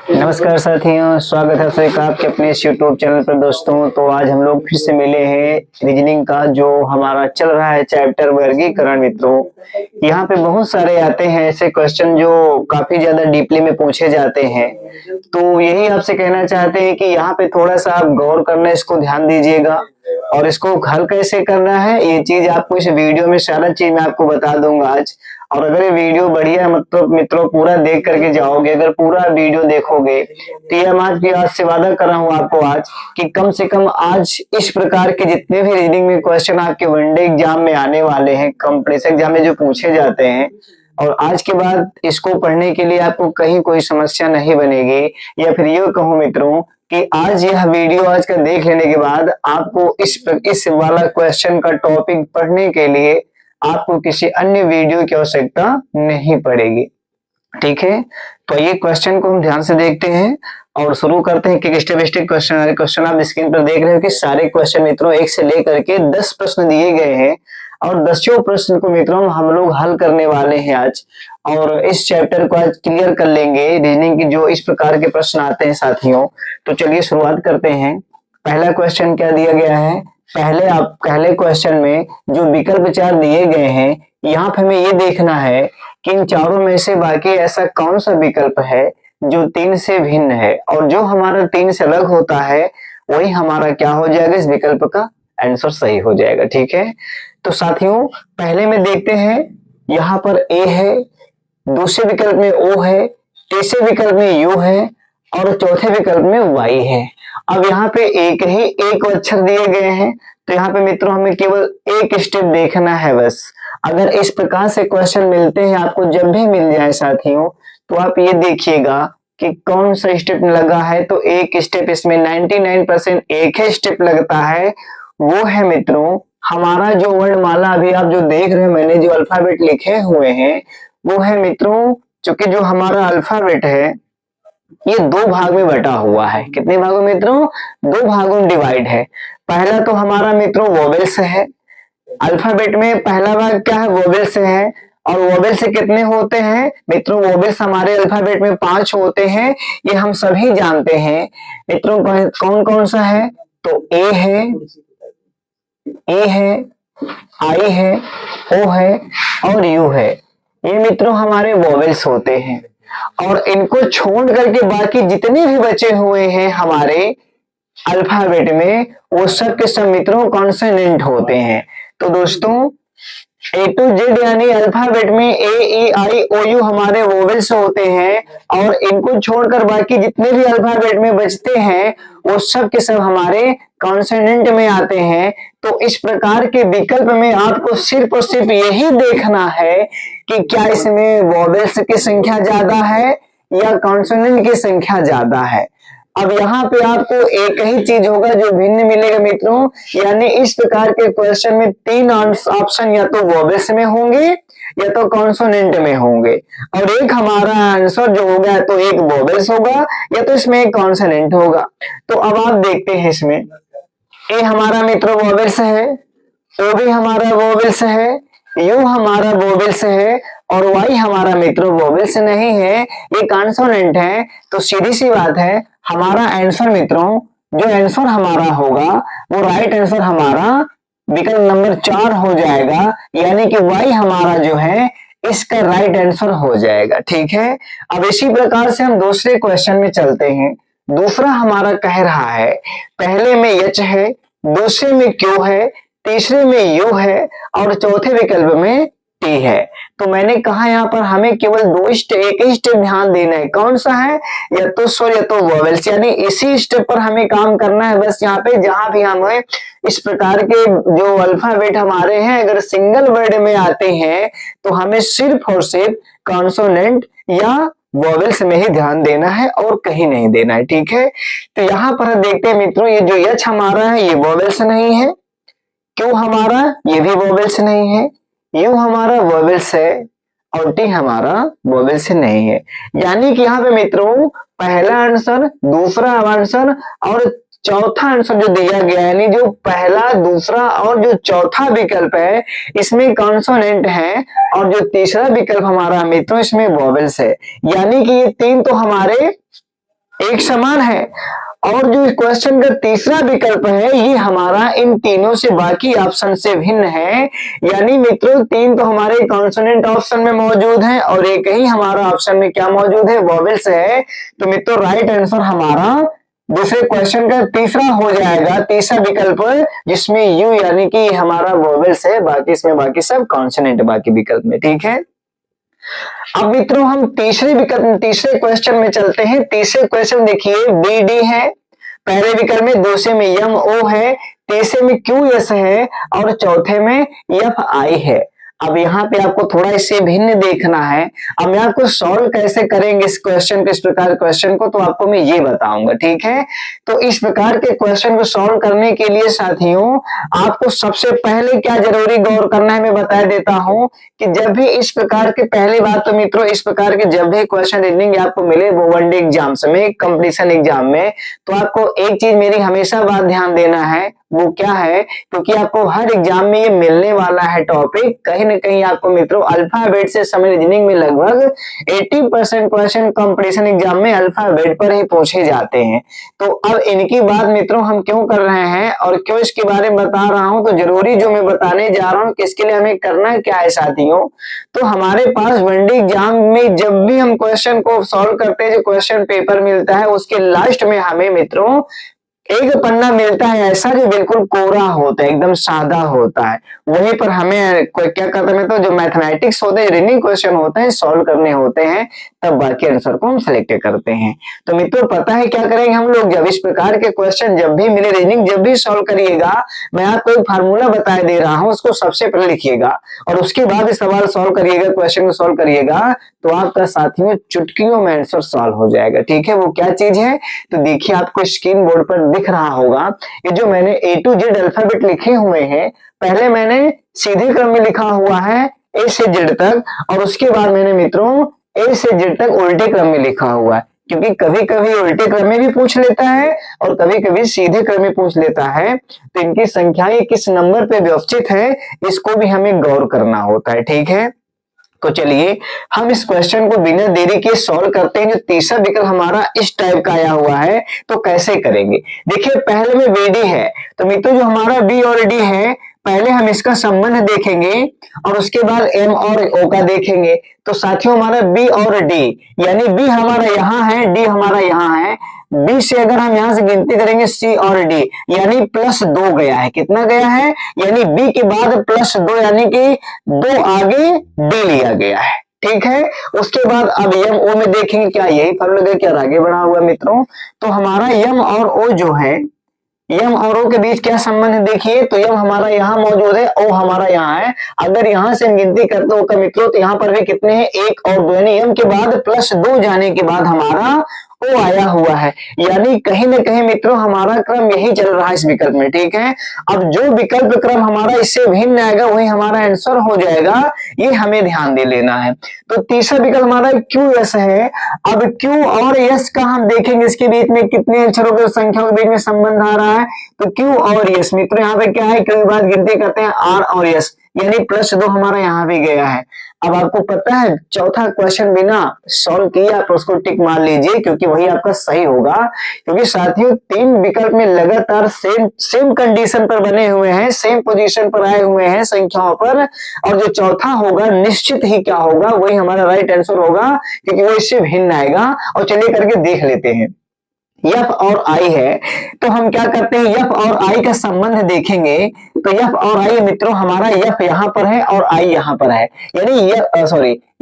नमस्कार साथियों, स्वागत है सभी का आपके अपने इस यूट्यूब चैनल पर। दोस्तों, तो आज हम लोग फिर से मिले हैं रीजनिंग का जो हमारा चल रहा है चैप्टर वर्गीकरण। मित्रों, यहाँ पे बहुत सारे आते हैं ऐसे क्वेश्चन जो काफी ज्यादा डीपली में पूछे जाते हैं। तो यही आपसे कहना चाहते हैं कि यहाँ पे थोड़ा सा आप गौर करना, इसको ध्यान दीजिएगा और इसको हल कैसे करना है ये चीज आपको इस वीडियो में सारा चीज मैं आपको बता दूंगा आज। और अगर ये वीडियो बढ़िया मतलब मित्रों पूरा देख करके जाओगे, अगर पूरा वीडियो देखोगे तो ये मैं आज से वादा कर रहा हूँ आपको आज कि कम से कम आज इस प्रकार के जितने भी रीडिंग में क्वेश्चन आपके वनडे एग्जाम में आने वाले हैं, कॉम्प्रेस एग्जाम में जो पूछे जाते हैं, और आज के बाद इसको पढ़ने के लिए आपको कहीं कोई समस्या नहीं बनेगी। या फिर ये कहूँ मित्रों कि आज यह वीडियो आज का देख लेने के बाद आपको इस वाला क्वेश्चन का टॉपिक पढ़ने के लिए आपको किसी अन्य वीडियो की आवश्यकता नहीं पड़ेगी। ठीक है, तो ये क्वेश्चन को हम ध्यान से देखते हैं और शुरू करते हैं कि स्टेप बाय स्टेप क्वेश्चन आप स्क्रीन पर देख रहे हो कि सारे क्वेश्चन मित्रों 1 से लेकर के 10 प्रश्न दिए गए हैं और 10 प्रश्न को मित्रों हम लोग हल करने वाले हैं आज। और इस चैप्टर को आज क्लियर कर लेंगे रीजनिंग की जो इस प्रकार के प्रश्न आते हैं साथियों। तो चलिए शुरुआत करते हैं। पहला क्वेश्चन क्या दिया गया है? पहले क्वेश्चन में जो विकल्प 4 दिए गए हैं, यहाँ पे हमें ये देखना है कि इन चारों में से बाकी ऐसा कौन सा विकल्प है जो 3 से भिन्न है, और जो हमारा 3 से अलग होता है वही हमारा क्या हो जाएगा, इस विकल्प का आंसर सही हो जाएगा। ठीक है, तो साथियों पहले में देखते हैं, यहाँ पर ए है, दूसरे विकल्प में ओ है, तीसरे विकल्प में यू है और चौथे विकल्प में वाई है। अब यहाँ पे एक अक्षर दिए गए हैं, तो यहाँ पे मित्रों हमें केवल एक स्टेप देखना है बस। अगर इस प्रकार से क्वेश्चन मिलते हैं आपको, जब भी मिल जाए साथियों, तो आप ये देखिएगा कि कौन सा स्टेप लगा है। तो एक स्टेप इसमें 99% एक ही स्टेप लगता है, वो है मित्रों हमारा जो वर्णमाला अभी आप जो देख रहे हैं, मैंने जो अल्फाबेट लिखे हुए हैं वो है मित्रों, चूंकि जो हमारा अल्फाबेट है ये 2 भाग में बटा हुआ है। कितने भागों में मित्रों? 2 भागों में डिवाइड है। पहला तो हमारा मित्रों वोवेल्स है। अल्फाबेट में पहला भाग क्या है? वोवेल्स से है। और वोवेल्स से कितने होते हैं मित्रों? वोवेल्स हमारे अल्फाबेट में 5 होते हैं, ये हम सभी जानते हैं मित्रों। कौन कौन सा है? तो ए है, आई है, ओ है और यू है। ये मित्रों हमारे वोवेल्स होते हैं। और इनको छोड़ करके बाकी जितने भी बचे हुए हैं हमारे अल्फाबेट में, वो सब के सब मित्रों कॉन्सोनेंट होते हैं। तो दोस्तों ए टू जेड यानी अल्फाबेट में ए ई आई ओ यू हमारे वोवेल्स होते हैं, और इनको छोड़कर बाकी जितने भी अल्फाबेट में बचते हैं वो सब के सब हमारे कॉन्सोनेंट में आते हैं। तो इस प्रकार के विकल्प में आपको सिर्फ और सिर्फ यही देखना है कि क्या इसमें वोवेल्स की संख्या ज्यादा है या कॉन्सोनेंट की संख्या ज्यादा है। अब यहाँ पे आपको एक ही चीज होगा जो भिन्न मिलेगा मित्रों, यानी इस प्रकार के क्वेश्चन में 3 ऑप्शन या तो वोवेल्स में होंगे या तो कॉन्सोनेंट में होंगे, और एक हमारा आंसर जो होगा तो एक वोवेल्स होगा या तो इसमें एक कॉन्सोनेंट होगा। तो अब आप देखते हैं, इसमें ए हमारा मित्रों वोवेल्स है, ओ भी हमारा वोवेल्स है, यू हमारा वोवेल्स है और वाई हमारा मित्रों वोवेल्स नहीं है, ये कॉन्सोनेंट है। तो सीधी सी बात है, हमारा आंसर मित्रों, जो आंसर हमारा होगा वो राइट आंसर हमारा विकल्प नंबर 4 हो जाएगा, यानी कि वाई हमारा जो है इसका राइट आंसर हो जाएगा। ठीक है, अब इसी प्रकार से हम दूसरे क्वेश्चन में चलते हैं। दूसरा हमारा कह रहा है, पहले में एच है, दूसरे में क्यू है, तीसरे में यू है और चौथे विकल्प में टी है। तो मैंने कहा यहाँ पर हमें केवल एक ही स्टेप ध्यान देना है। कौन सा है? या तो स्वर या तो वोवेल्स, यानी इसी स्टेप पर हमें काम करना है बस। यहाँ पे जहां भी हमें इस प्रकार के जो अल्फाबेट हमारे हैं अगर सिंगल वर्ड में आते हैं तो हमें सिर्फ और सिर्फ कॉन्सोनेंट या वोवेल्स में ही ध्यान देना है और कहीं नहीं देना है। ठीक है, तो यहाँ पर देखते हैं मित्रों, ये जो एच हमारा है ये वोवेल्स नहीं है, क्यू हमारा ये भी वोवेल्स नहीं है, यू हमारा वोवेल्स है और टी हमारा वोवेल्स नहीं है। यानी कि यहाँ पे मित्रों पहला आंसर, दूसरा आंसर और चौथा आंसर जो दिया गया है, यानी जो पहला, दूसरा और जो चौथा विकल्प है इसमें कॉन्सोनेंट है, और जो तीसरा विकल्प हमारा मित्रों इसमें वोवेल्स है। यानी कि ये 3 तो हमारे एक समान है। और जो क्वेश्चन का तीसरा विकल्प है ये हमारा इन तीनों से बाकी ऑप्शन से भिन्न है। यानी मित्रों तीन तो हमारे कॉन्सोनेंट ऑप्शन में मौजूद है और एक ही हमारा ऑप्शन में क्या मौजूद है, वोवेल्स है। तो मित्रों राइट आंसर हमारा दूसरे क्वेश्चन का तीसरा हो जाएगा, तीसरा विकल्प जिसमें यू यानी कि हमारा वोवेल्स है, बाकी इसमें बाकी सब कॉन्सोनेंट बाकी विकल्प में। ठीक है, अब मित्रों हम तीसरे क्वेश्चन में चलते हैं। तीसरे क्वेश्चन देखिए बी डी है, पहले विकल्प में, दूसरे में यम ओ है, तीसरे में क्यू एस है और चौथे में एफ आई है। अब यहाँ पे आपको थोड़ा इससे भिन्न देखना है। अब मैं आपको सॉल्व कैसे करेंगे इस क्वेश्चन को, इस प्रकार क्वेश्चन को, तो आपको मैं ये बताऊंगा। ठीक है, तो इस प्रकार के क्वेश्चन को सॉल्व करने के लिए साथियों आपको सबसे पहले क्या जरूरी गौर करना है मैं बता देता हूं कि जब भी इस प्रकार के, पहली बात तो मित्रों इस प्रकार के जब भी क्वेश्चन रीजनिंग आपको मिले वो वनडे एग्जाम्स में, कंपटीशन एग्जाम में, तो आपको एक चीज मेरी हमेशा बात ध्यान देना है, वो क्या है, क्योंकि आपको हर एग्जाम में ये मिलने वाला है टॉपिक, कहीं ना कहीं आपको मित्रों अल्फाबेट से समय रीजनिंग में लगभग 80% क्वेश्चन कंपटीशन एग्जाम में अल्फाबेट पर ही पूछे जाते हैं। तो अब इनकी बात मित्रों हम क्यों कर रहे हैं और क्यों इसके बारे में बता रहा हूं, तो जरूरी जो मैं बताने जा रहा हूं कि इसके लिए हमें करना क्या है साथियों। तो हमारे पास वनडे एग्जाम में जब भी हम क्वेश्चन को सॉल्व करते हैं, जो क्वेश्चन पेपर मिलता है उसके लास्ट में हमें मित्रों एक पन्ना मिलता है ऐसा जो बिल्कुल कोरा होता है, एकदम सादा होता है। वहीं पर हमें क्या करते हैं तो जो मैथमेटिक्स होते हैं, रीजनिंग क्वेश्चन होते हैं, सॉल्व करने होते हैं, तब बाकी आंसर को हम सिलेक्ट करते हैं। तो मित्रों पता है क्या करेंगे हम लोग, जब इस प्रकार के क्वेश्चन जब भी मिले, रीजनिंग जब भी सॉल्व करिएगा, मैं आपको एक फार्मूला बता दे रहा हूं, उसको सबसे पहले लिखिएगा और उसके बाद सवाल सॉल्व करिएगा, क्वेश्चन को सॉल्व करिएगा, तो आपका साथियों चुटकियों में आंसर सॉल्व हो जाएगा। ठीक है, वो क्या चीज है, तो देखिए आपको स्क्रीन बोर्ड पर दिख रहा होगा, ये जो मैंने ए टू जेड अल्फाबेट लिखे हुए हैं, पहले मैंने सीधे क्रम में लिखा हुआ है ए से जेड तक, और उसके बाद मैंने मित्रों ए से जेड तक उल्टे क्रम में लिखा हुआ है, क्योंकि कभी कभी उल्टे क्रम में भी पूछ लेता है और कभी कभी सीधे क्रम में पूछ लेता है, तो इनकी संख्याएं किस नंबर पे व्यवस्थित है इसको भी हमें गौर करना होता है। ठीक है, तो चलिए हम इस क्वेश्चन को बिना देरी के सॉल्व करते हैं। जो तीसरा विकल्प हमारा इस टाइप का आया हुआ है, तो कैसे करेंगे, देखिए पहले में बी डी है, तो मित्रों जो हमारा बी और डी है, पहले हम इसका संबंध देखेंगे और उसके बाद एम और ओ का देखेंगे। तो साथियों हमारा बी और डी, यानी बी हमारा यहाँ है, डी हमारा यहाँ है, बी से अगर हम यहां से गिनती करेंगे सी और डी, यानी +2 गया है, कितना गया है, यानी बी के बाद +2 यानी कि 2 आगे डी लिया गया है। ठीक है, उसके बाद अब यम ओ में देखेंगे, क्या यही फॉर्मूला क्या आगे बढ़ा हुआ मित्रों, तो हमारा यम और ओ जो है, यम और ओ के बीच क्या संबंध है, देखिए तो यम हमारा यहाँ मौजूद है, ओ हमारा यहाँ है, अगर यहाँ से हम गिनती करते हो मित्रों तो यहाँ पर भी कितने हैं, 1 और 2, यानी यम के बाद +2 जाने के बाद हमारा ओ आया हुआ है, यानी कहीं ना कहीं मित्रों हमारा क्रम यही चल रहा है इस विकल्प में। ठीक है, अब जो विकल्प क्रम हमारा इससे भिन्न आएगा वही हमारा आंसर हो जाएगा, ये हमें ध्यान दे लेना है। तो तीसरा विकल्प हमारा क्यू एस है। अब क्यू और एस का हम देखेंगे, इसके बीच में कितने अक्षरों के संख्याओं के बीच में संबंध आ रहा है, तो क्यू और एस मित्रों यहाँ पे क्या है, क्यू के बाद गिनती करते हैं आर और एस, यानी +2 हमारा यहाँ भी गया है। अब आपको पता है चौथा क्वेश्चन बिना सॉल्व किए आप उसको टिक मार लीजिए, क्योंकि वही आपका सही होगा, क्योंकि साथियों 3 विकल्प में लगातार सेम कंडीशन पर बने हुए हैं, सेम पोजीशन पर आए हुए हैं संख्याओं पर, और जो चौथा होगा निश्चित ही क्या होगा, वही हमारा राइट आंसर होगा, क्योंकि वो इससे भिन्न आएगा। और चलिए करके देख लेते हैं, यफ और आई है, तो हम क्या करते हैं, यफ और आई का संबंध देखेंगे, तो यफ और आई मित्रों हमारा यफ यहाँ पर है और आई यहाँ पर है, यानी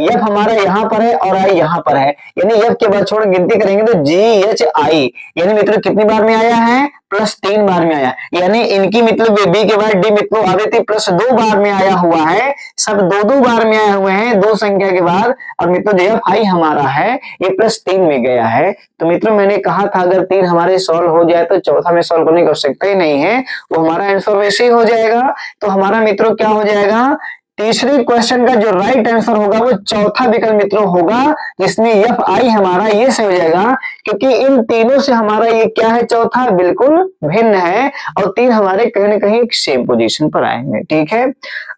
यफ हमारा यहाँ पर है और आई यहाँ पर है, यानी यफ के बाद छोड़ गिनती करेंगे तो जी एच आई, यानी मित्रों कितनी बार में आया है, +3 बार में आया, यानी इनकी मतलब बी के बाद डी मित्रों आदित्य +2 बार में आया हुआ है, सब 2 बार में आए हुए हैं 2 संख्या के बाद, और मित्रों जो एफ आई हमारा है ये +3 में गया है। तो मित्रों मैंने कहा था अगर 3 हमारे सॉल्व हो जाए तो चौथा में सॉल्व करने की आवश्यकता ही नहीं है, वो हमारा आंसर वैसे ही हो जाएगा। तो हमारा मित्रों क्या हो जाएगा, तीसरे क्वेश्चन का जो राइट आंसर होगा वो चौथा विकल्प मित्रों होगा, जिसमें एफ आई हमारा ये सही हो जाएगा, क्योंकि इन तीनों से हमारा ये क्या है, चौथा बिल्कुल भिन्न है और तीन हमारे कहीं ना कहीं सेम पोजीशन पर आए हैं। ठीक है,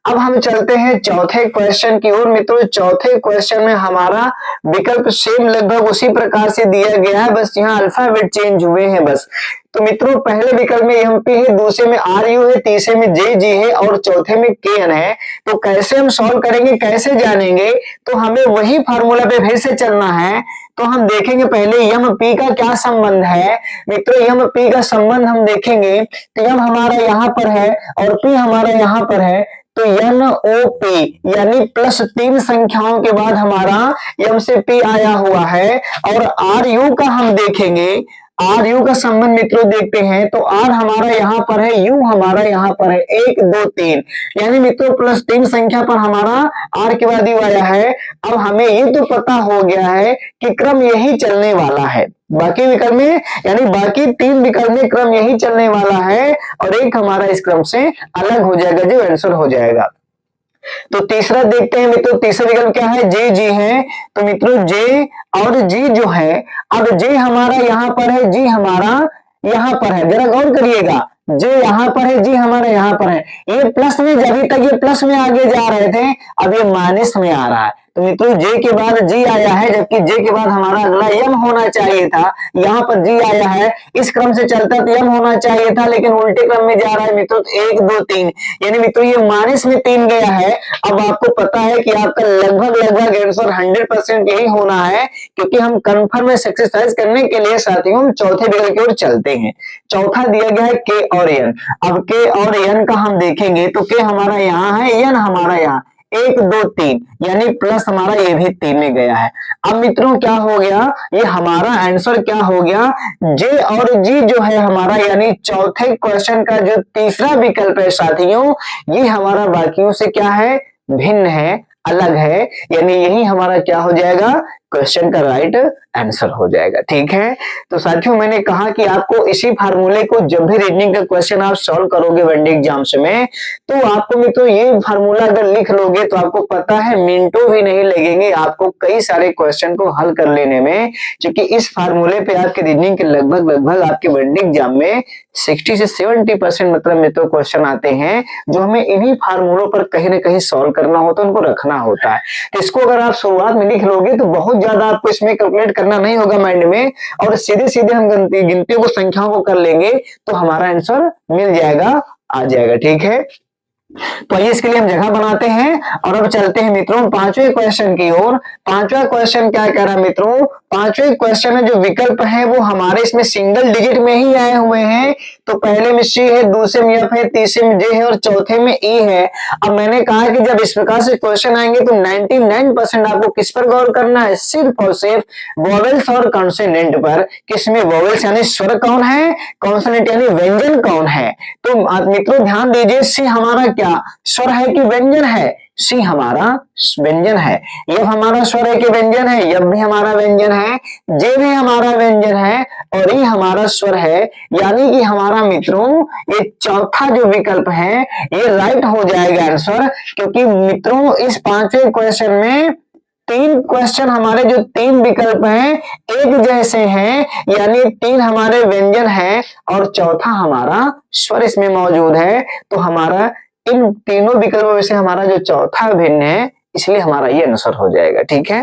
अब हम चलते हैं चौथे क्वेश्चन की ओर मित्रों। चौथे क्वेश्चन में हमारा विकल्प सेम लगभग उसी प्रकार से दिया गया है, बस यहाँ अल्फाबेट चेंज हुए हैं बस। तो मित्रों पहले विकल्प में एमपी है, दूसरे में आर यू है, तीसरे में जे जी है और चौथे में के एन है। तो कैसे हम सॉल्व करेंगे, कैसे जानेंगे, तो हमें वही फार्मूला पे फिर से चलना है। तो हम देखेंगे पहले यम पी का क्या संबंध है मित्रों। यम पी का संबंध हम देखेंगे तो यम हमारा यहाँ पर है और पी हमारा यहाँ पर है, तो एन ओ पी यानी प्लस 3 संख्याओं के बाद हमारा यम से पी आया हुआ है। और आर यू का हम देखेंगे, आर यू का संबंध मित्रों देखते हैं तो आर हमारा यहाँ पर है, यू हमारा यहाँ पर है, 1 2 3 यानी मित्रों प्लस 3 संख्या पर हमारा आर के बाद यू आया है। अब हमें ये तो पता हो गया है कि क्रम यही चलने वाला है, बाकी विकल्प में यानी बाकी 3 विकल्प में क्रम यही चलने वाला है और एक हमारा इस क्रम से अलग हो जाएगा, जो आंसर हो जाएगा। तो तीसरा देखते हैं मित्रों, तीसरा विकल्प क्या है, जे जी है। तो मित्रों जे और जी जो है, अब जे हमारा यहाँ पर है, जी हमारा यहाँ पर है, जरा गौर करिएगा, जे यहाँ पर है, जी हमारा यहाँ पर है। ये प्लस में, अभी तक ये प्लस में आगे जा रहे थे, अब ये माइनस में आ रहा है। तो मित्रों जे के बाद जी आया है, जबकि जे के बाद हमारा अगला यम होना चाहिए था, यहाँ पर जी आया है। इस क्रम से चलता तो यम होना चाहिए था, लेकिन उल्टे क्रम में जा रहा है मित्रों, तो 1 2 3 यानी मित्रों ये माइनस में 3 गया है। अब आपको पता है कि आपका लगभग आंसर 100% यही होना है, क्योंकि हम कंफर्म एक्सरसाइज करने के लिए साथियों हम चौथे विकल्प की ओर चलते हैं। चौथा दिया गया है के और एन। अब के और एन का हम देखेंगे तो के हमारा यहाँ है, एन हमारा यहाँ, 1 2 3 यानी प्लस हमारा ये भी 3 में गया है। अब मित्रों क्या हो गया, ये हमारा आंसर क्या हो गया, जे और जी जो है हमारा, यानी चौथे क्वेश्चन का जो तीसरा विकल्प है साथियों, ये हमारा बाकियों से क्या है, भिन्न है, अलग है, यानी यही हमारा क्या हो जाएगा, क्वेश्चन का राइट आंसर हो जाएगा। ठीक है, तो साथियों मैंने कहा कि आपको इसी फार्मूले को जब भी रीजनिंग का क्वेश्चन आप सॉल्व करोगे वनडे एग्जाम्स में, तो आपको मित्रों ये फार्मूला अगर लिख लोगे तो आपको पता है मिनटों भी नहीं लगेंगे आपको कई सारे क्वेश्चन को हल कर लेने में, क्योंकि इस फार्मूले पे आपके रीजनिंग के लगभग आपके वनडे एग्जाम में 60 से 70% मतलब मित्रों क्वेश्चन आते हैं, जो हमें इन्हीं फार्मूलों पर कहीं ना कहीं सॉल्व करना होता है, उनको रखना होता है। तो इसको अगर आप शुरुआत में लिख लोगे तो बहुत ज्यादा आपको इसमें कैलकुलेट करना नहीं होगा माइंड में, और सीधे सीधे हम गिनतियों को, संख्याओं को कर लेंगे तो हमारा आंसर मिल जाएगा, आ जाएगा। ठीक है, तो आइए इसके लिए हम जगह बनाते हैं और अब चलते हैं मित्रों पांचवें क्वेश्चन की ओर। पांचवा क्वेश्चन क्या कह रहा है मित्रों, पांचवें क्वेश्चन में जो विकल्प है वो हमारे इसमें सिंगल डिजिट में ही आए हुए हैं। तो पहले में सी है, दूसरे में एफ है, तीसरे में जे है और चौथे में ई है। अब मैंने कहा कि जब इस प्रकार से क्वेश्चन आएंगे तो 99% आपको किस पर गौर करना है, सिर्फ और सिर्फ वोवेल्स और कॉन्सोनेंट पर। किसमें वोवेल्स यानी स्वर कौन है, कॉन्सोनेंट यानी व्यंजन कौन है। तो मित्रों ध्यान दीजिए, सी हमारा क्या स्वर है कि व्यंजन है, सी हमारा व्यंजन है, यह हमारा स्वर है कि व्यंजन है, यह भी हमारा व्यंजन है, जे भी हमारा व्यंजन है और ये हमारा स्वर है, यानी कि हमारा मित्रों ये चौथा जो विकल्प है ये राइट हो जाएगा आंसर। क्योंकि मित्रों इस पांचवें क्वेश्चन में 3 क्वेश्चन हमारे जो 3 विकल्प हैं एक जैसे हैं, यानी 3 हमारे व्यंजन हैं और चौथा हमारा स्वर इसमें मौजूद है। तो हमारा इन तीनों विकल्पों में से हमारा जो चौथा भिन्न है, इसलिए हमारा ये आंसर हो जाएगा। ठीक है,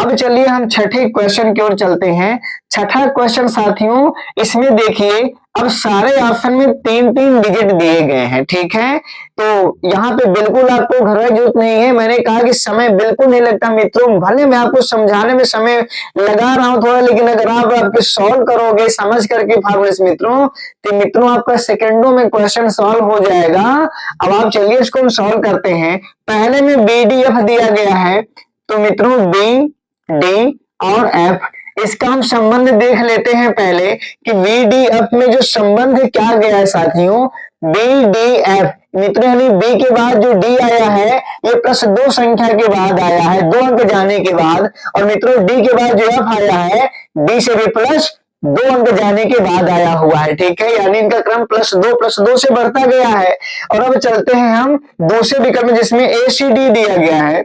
अब चलिए हम छठे क्वेश्चन की ओर चलते हैं। छठा क्वेश्चन साथियों, इसमें देखिए अब सारे ऑप्शन में 3-3 डिजिट दिए गए हैं। ठीक है, तो यहाँ पे बिल्कुल आपको घबराने की जरूरत नहीं है। मैंने कहा कि समय बिल्कुल नहीं लगता मित्रों, भले मैं आपको समझाने में समय लगा रहा हूं थोड़ा, लेकिन अगर आप आपके सॉल्व करोगे समझ करके फार्मूले मित्रों, तो मित्रों आपका सेकंडों में क्वेश्चन सॉल्व हो जाएगा। अब आप चलिए इसको हम सॉल्व करते हैं। पहले में BDF दिया गया है, तो मित्रों B D और F, इसका हम संबंध देख लेते हैं पहले कि VDF में जो संबंध क्या गया है साथियों, BDF मित्रों यानी B के बाद जो D आया है ये +2 संख्या के बाद आया है, 2 अंक जाने के बाद, और मित्रों D के बाद जो F आया है D से भी 2 अंक जाने के बाद आया हुआ है, ठीक है, यानी इनका क्रम प्लस दो से बढ़ता गया है। और अब चलते हैं हम दूसरे विकल्प में जिसमें ए सी डी दिया गया है।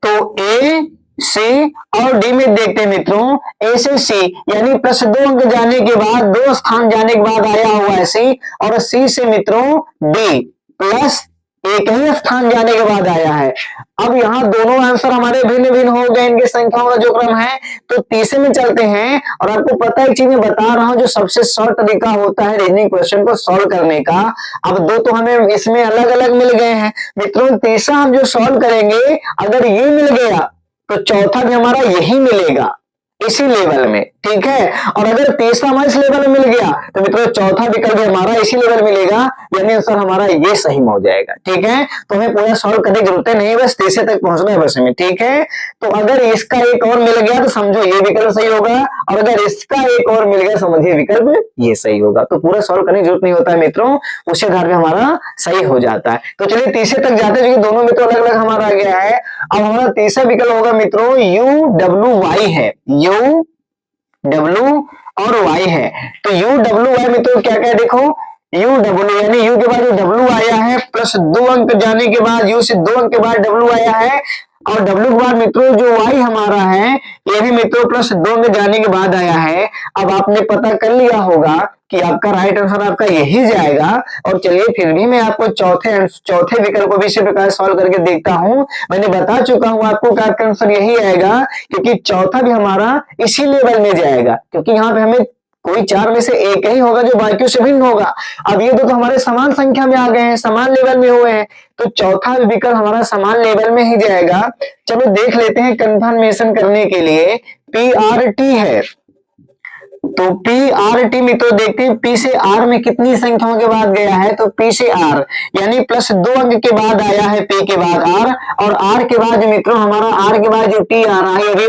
तो ए सी और डी में देखते हैं मित्रों, ए से सी यानी +2 अंक जाने के बाद 2 स्थान जाने के बाद आया हुआ है सी, और सी से मित्रों डी प्लस एक ही स्थान जाने के बाद आया है। अब यहाँ दोनों आंसर हमारे भिन्न भिन्न हो गए, इनके संख्याओं का जो क्रम है। तो तीसरे में चलते हैं, और आपको पता है एक चीज मैं बता रहा हूं, जो सबसे शॉर्ट तरीका होता है रीजनिंग क्वेश्चन को सॉल्व करने का। अब दो तो हमें इसमें अलग अलग मिल गए हैं मित्रों, तीसरा हम जो सॉल्व करेंगे, अगर ये मिल गया तो चौथा भी हमारा यही मिलेगा इसी लेवल में, ठीक है। और अगर तीसरा हमारे इस लेवल में मिल गया तो मित्रों चौथा विकल्प भी हमारा इसी लेवल मिलेगा, यानी आंसर हमारा ये सही हो जाएगा, ठीक है। तो हमें पूरा सॉल्व करने की जरूरत नहीं, बस तीसरे तक पहुंचना है बस में, ठीक है। तो अगर इसका एक और मिल गया तो समझो ये विकल्प सही होगा, और अगर इसका एक और मिल गया समझिए विकल्प ये सही होगा। तो पूरा सॉल्व करने की जरूरत नहीं होता है मित्रों, उसी आधार पे हमारा सही हो जाता है। तो चलिए तीसरे तक जाते हैं, दोनों में तो अलग अलग हमारा आ गया है। अब हमारा तीसरा विकल्प होगा मित्रों UWY है, UW और Y है। तो UWY मित्रों क्या क्या देखो, UW यानी U के बाद जो W आया है +2 अंक जाने के बाद, U से 2 अंक के बाद W आया है, और W के बाद मित्रों जो Y हमारा है ये भी मित्रों +2 अंक जाने के बाद आया है। अब आपने पता कर लिया होगा कि आपका राइट आंसर आपका यही जाएगा। और चलिए फिर भी मैं आपको चौथे विकल्प को भी इसी प्रकार सॉल्व करके देखता हूं। मैंने बता चुका हूं आपको कि आपका आंसर यही आएगा, क्योंकि चौथा भी हमारा इसी लेवल में जाएगा, क्योंकि यहाँ पे हमें कोई 4 में से एक ही होगा जो बाकियों से भिन्न होगा। अब ये दो तो हमारे समान संख्या में आ गए हैं, समान लेवल में हुए हैं, तो चौथा विकल्प हमारा समान लेवल में ही जाएगा। चलो देख लेते हैं कंफर्मेशन करने के लिए, PRT है। तो PRT में तो देखते हैं P से R में कितनी संख्याओं के बाद गया है, तो P से R यानी +2 अंक के बाद आया है P के बाद R, और R के बाद मित्रों हमारा R के बाद जो T आ रहा है ये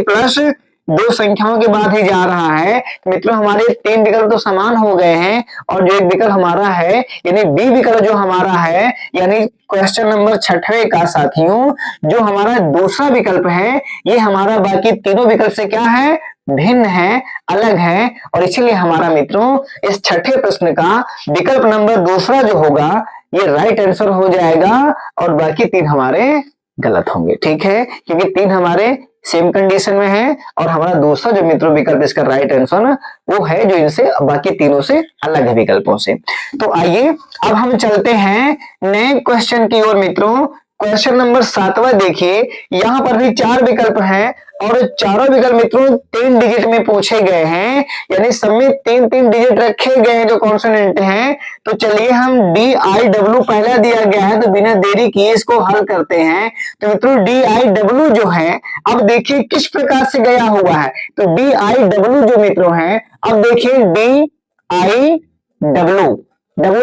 +2 संख्याओं के बाद ही जा रहा है। मित्रों हमारे 3 विकल्प तो समान हो गए हैं, और जो एक विकल्प हमारा है यानी बी विकल्प जो हमारा है, यानी क्वेश्चन नंबर 6 का साथियों जो हमारा दूसरा विकल्प है, ये हमारा बाकी तीनों विकल्प से क्या है, भिन्न है, अलग है, और इसीलिए हमारा मित्रों इस 6ठे प्रश्न का विकल्प नंबर दूसरा जो होगा ये राइट आंसर हो जाएगा, और बाकी 3 हमारे गलत होंगे, ठीक है, क्योंकि 3 हमारे सेम कंडीशन में है, और हमारा दूसरा जो मित्रों विकल्प इसका राइट आंसर वो है जो इनसे बाकी तीनों से अलग है विकल्पों से। तो आइए अब हम चलते हैं नए क्वेश्चन की ओर मित्रों। क्वेश्चन नंबर 7वां देखिए, यहाँ पर भी 4 विकल्प हैं, और चारों विकल्प मित्रों 3 डिजिट में पूछे गए हैं, यानी सब में 3-3 डिजिट रखे गए हैं जो कॉन्सोनेंट हैं। तो चलिए हम DIW पहला दिया गया है, तो बिना देरी किए इसको हल करते हैं। तो मित्रों DIW जो है, अब देखिए किस प्रकार से गया हुआ है। तो DIW जो मित्रों है, अब देखिए DIW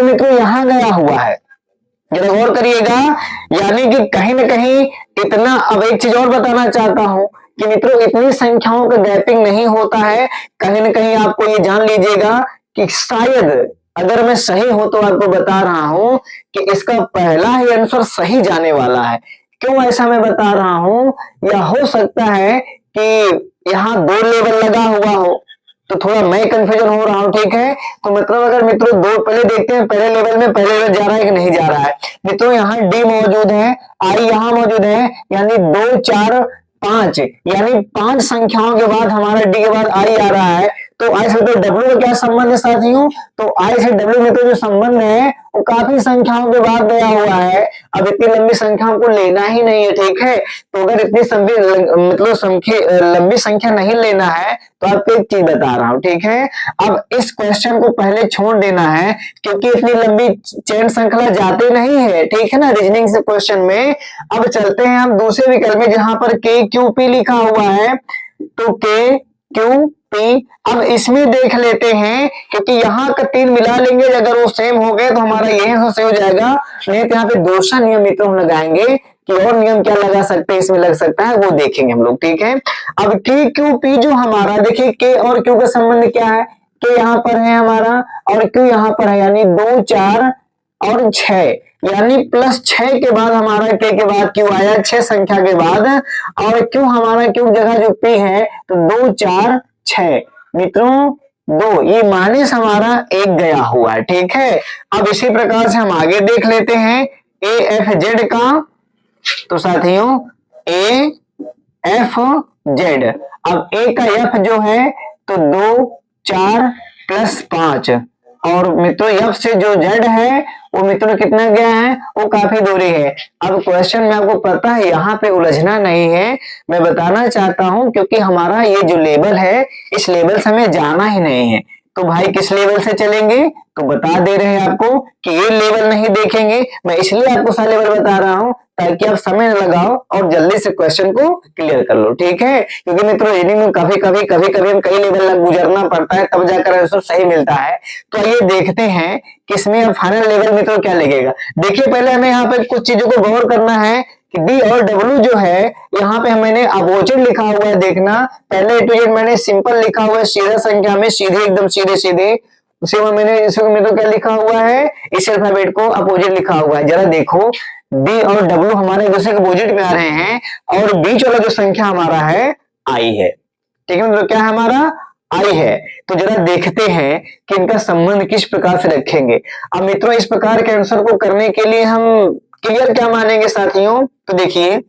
मित्रों यहां गया हुआ है, जरा गौर करिएगा, यानी कि कहीं ना कहीं इतना। अब एक चीज और बताना चाहता हूं कि मित्रों इतनी संख्याओं का गैपिंग नहीं होता है, कहीं ना कहीं आपको ये जान लीजिएगा कि शायद अगर मैं सही हूं तो आपको बता रहा हूं कि इसका पहला ही आंसर सही जाने वाला है। क्यों ऐसा मैं बता रहा हूं, या हो सकता है कि यहाँ 2 लेवल लगा हुआ हो, तो थोड़ा मैं कंफ्यूजन हो रहा हूं, ठीक है। तो मतलब अगर मित्रों 2 पहले देखते हैं, पहले लेवल में पहले लेवल जा रहा है कि नहीं जा रहा है। मित्रों यहाँ D मौजूद है, I यहाँ मौजूद है, यानी 2, 4, 5 यानी 5 संख्याओं के बाद हमारा D के बाद I आ रहा है। तो I से तो W का क्या संबंध है साथियों, तो I से W में तो जो संबंध है वो काफी संख्याओं के बाद गया हुआ है। अब इतनी लंबी संख्याओं को लेना ही नहीं है, ठीक है। तो अगर इतनी लंबी संख्या नहीं लेना है तो आपको एक चीज बता रहा हूं, ठीक है। अब इस क्वेश्चन को पहले छोड़ देना है, क्योंकि इतनी लंबी चैन श्रृंखला जाते नहीं है, ठीक है ना, रीजनिंग से क्वेश्चन में। अब चलते हैं हम दूसरे विकल्प में जहां पर KQP लिखा हुआ है, तो KQP अब इसमें देख लेते हैं, क्योंकि यहाँ का 3 मिला लेंगे, अगर वो सेम हो गए तो हमारा यही आंसर हो जाएगा। नहीं तो यहाँ पे दूसरा नियम मित्रों हम लगाएंगे कि और नियम क्या लगा सकते हैं, इसमें लग सकता है वो देखेंगे हम लोग, ठीक है। अब KQP जो हमारा देखिए K और Q का संबंध क्या है, K यहाँ पर है हमारा और Q यहाँ पर है, यानी 2, 4 और 6, यानी +6 के बाद हमारा K के बाद Q आया 6 संख्या के बाद, और Q हमारा Q जगह जो P है तो 2, 4, 6, मित्रों 2, ये माइनस हमारा 1 गया हुआ है, ठीक है। अब इसी प्रकार से हम आगे देख लेते हैं ए एफ जेड का। तो साथियों ए एफ जेड, अब ए का एफ जो है तो 2 4 प्लस 5, और मित्रों एफ से जो जेड है वो मित्रों कितना गया है, वो काफी दूरी है। अब क्वेश्चन में आपको पता है यहाँ पे उलझना नहीं है, मैं बताना चाहता हूं क्योंकि हमारा ये जो लेवल है इस लेवल से हमें जाना ही नहीं है। तो भाई किस लेवल से चलेंगे, तो बता दे रहे हैं आपको कि ये लेवल नहीं देखेंगे, मैं इसलिए आपको सारे लेवल बता रहा हूं ताकि आप समय न लगाओ और जल्दी से क्वेश्चन को क्लियर कर लो, ठीक है। क्योंकि मित्रों रीडिंग में कभी कभी कई लेवल गुजरना पड़ता है तब जाकर आंसर सही मिलता है। तो आइए देखते हैं कि इसमें अब फाइनल लेवल मित्रों क्या लगेगा। देखिए पहले हमें यहाँ पे कुछ चीजों को गौर करना है कि डी और डब्ल्यू जो है यहाँ पे मैंने अपोजिट लिखा हुआ है, देखना पहले ए टू जेड मैंने सिंपल लिखा हुआ है, सीधा संख्या में सीधे एकदम सीधे उसी में मैंने इसमें तो क्या लिखा हुआ है, इस अल्फाबेट को अपोजिट लिखा हुआ है। जरा देखो डी और डब्ल्यू हमारे एक दूसरे के अपोजिट में आ रहे हैं और बीच वाला जो संख्या हमारा है आई है, ठीक है। मतलब क्या है हमारा आई है। तो जरा देखते हैं कि इनका संबंध किस प्रकार से रखेंगे। अब मित्रों इस प्रकार के आंसर को करने के लिए हम क्लियर क्या मानेंगे साथियों, तो देखिए